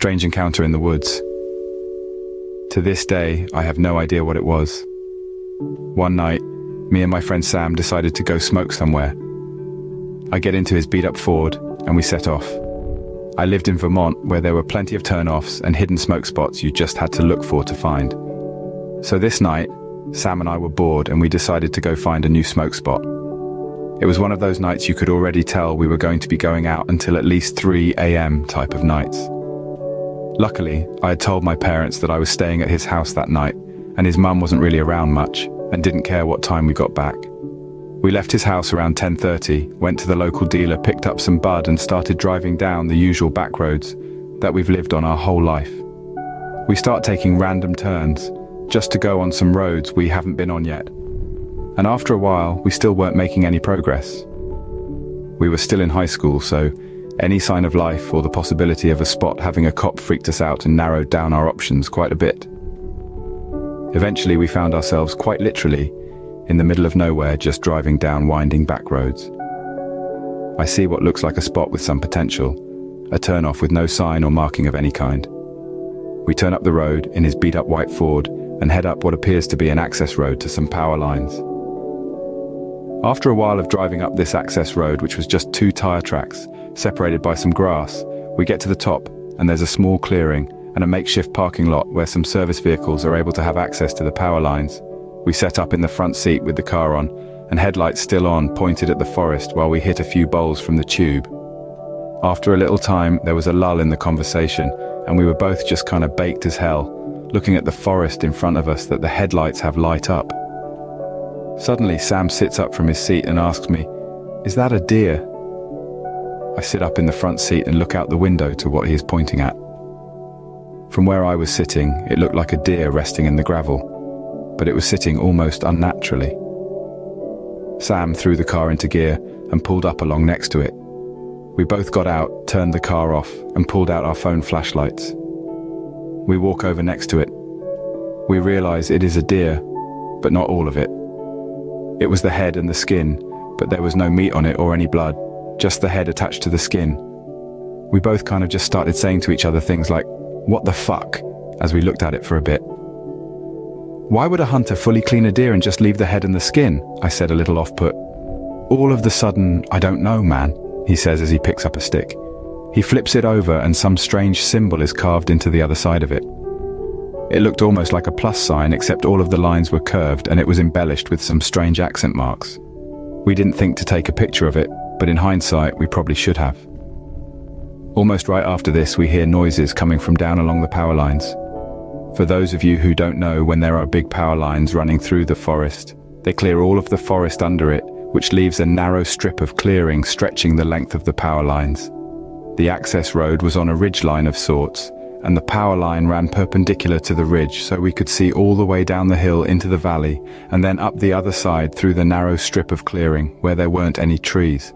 strange encounter in the woods. To this day, I have no idea what it was. One night, me and my friend Sam decided to go smoke somewhere. I get into his beat-up Ford, and we set off. I lived in Vermont, where there were plenty of turn-offs and hidden smoke spots you just had to look for to find. So this night, Sam and I were bored and we decided to go find a new smoke spot. It was one of those nights you could already tell we were going to be going out until at least 3 a.m. type of nights. Luckily, I had told my parents that I was staying at his house that night, and his mum wasn't really around much and didn't care what time we got back. We left his house around 10:30, went to the local dealer, picked up some bud and started driving down the usual back roads that we've lived on our whole life. We start taking random turns, just to go on some roads we haven't been on yet. And after a while, we still weren't making any progress. We were still in high school, so any sign of life or the possibility of a spot having a cop freaked us out and narrowed down our options quite a bit. Eventually, we found ourselves quite literally in the middle of nowhere, just driving down winding back roads. I see what looks like a spot with some potential, a turn-off with no sign or marking of any kind. We turn up the road in his beat-up white Ford and head up what appears to be an access road to some power lines. After a while of driving up this access road, which was just 2 tire tracks, separated by some grass, we get to the top and there's a small clearing and a makeshift parking lot where some service vehicles are able to have access to the power lines. We set up in the front seat with the car on and headlights still on, pointed at the forest while we hit a few bowls from the tube. After a little time, there was a lull in the conversation and we were both just kind of baked as hell, looking at the forest in front of us that the headlights have light up. Suddenly, Sam sits up from his seat and asks me, "Is that a deer?" I sit up in the front seat and look out the window to what he is pointing at. From where I was sitting, it looked like a deer resting in the gravel, but it was sitting almost unnaturally. Sam threw the car into gear and pulled up along next to it. We both got out, turned the car off, and pulled out our phone flashlights. We walk over next to it. We realize it is a deer, but not all of it. It was the head and the skin, but there was no meat on it or any blood, just the head attached to the skin. We both kind of just started saying to each other things like, "What the fuck?" as we looked at it for a bit. "Why would a hunter fully clean a deer and just leave the head and the skin?" I said, a little off-put. "All of the sudden, I don't know, man," he says as he picks up a stick. He flips it over and some strange symbol is carved into the other side of it. It looked almost like a plus sign, except all of the lines were curved and it was embellished with some strange accent marks. We didn't think to take a picture of it, but in hindsight, we probably should have. Almost right after this, we hear noises coming from down along the power lines. For those of you who don't know, when there are big power lines running through the forest, they clear all of the forest under it, which leaves a narrow strip of clearing stretching the length of the power lines. The access road was on a ridgeline of sorts, and the power line ran perpendicular to the ridge, so we could see all the way down the hill into the valley, and then up the other side through the narrow strip of clearing, where there weren't any trees.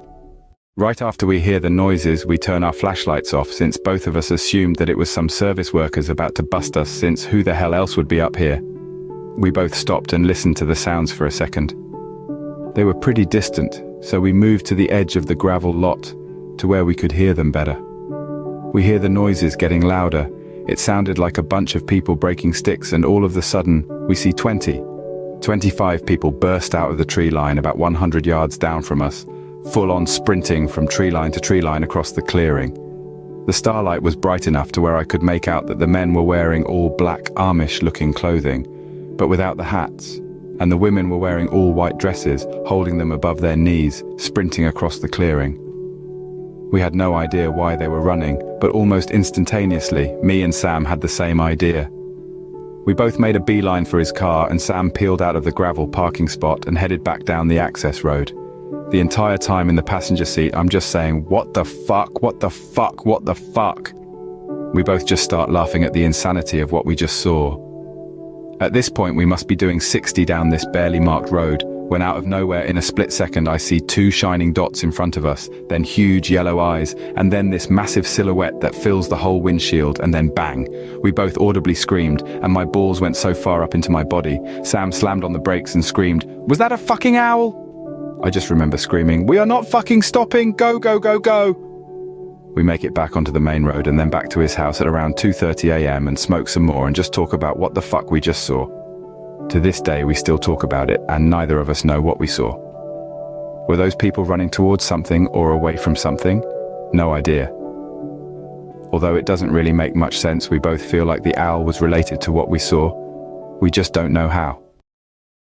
Right after we hear the noises, we turn our flashlights off, since both of us assumed that it was some service workers about to bust us, since who the hell else would be up here? We both stopped and listened to the sounds for a second. They were pretty distant, so we moved to the edge of the gravel lot, to where we could hear them better. We hear the noises getting louder. It sounded like a bunch of people breaking sticks, and all of a sudden, we see 25 people burst out of the tree line about 100 yards down from us, full-on sprinting from tree line to tree line across the clearing. The starlight was bright enough to where I could make out that the men were wearing all black Amish-looking clothing, but without the hats, and the women were wearing all white dresses, holding them above their knees, sprinting across the clearing. We had no idea why they were running, but almost instantaneously, me and Sam had the same idea. We both made a beeline for his car, and Sam peeled out of the gravel parking spot and headed back down the access road. The entire time in the passenger seat, I'm just saying, "What the fuck, what the fuck, what the fuck?" We both just start laughing at the insanity of what we just saw. At this point, we must be doing 60 down this barely marked road, when out of nowhere in a split second I see 2 shining dots in front of us, then huge yellow eyes, and then this massive silhouette that fills the whole windshield, and then bang! We both audibly screamed, and my balls went so far up into my body. Sam slammed on the brakes and screamed, "Was that a fucking owl?" I just remember screaming, "We are not fucking stopping! Go, go, go, go!" We make it back onto the main road and then back to his house at around 2:30 a.m. and smoke some more and just talk about what the fuck we just saw. To this day, we still talk about it, and neither of us know what we saw. Were those people running towards something or away from something? No idea. Although it doesn't really make much sense, we both feel like the owl was related to what we saw. We just don't know how.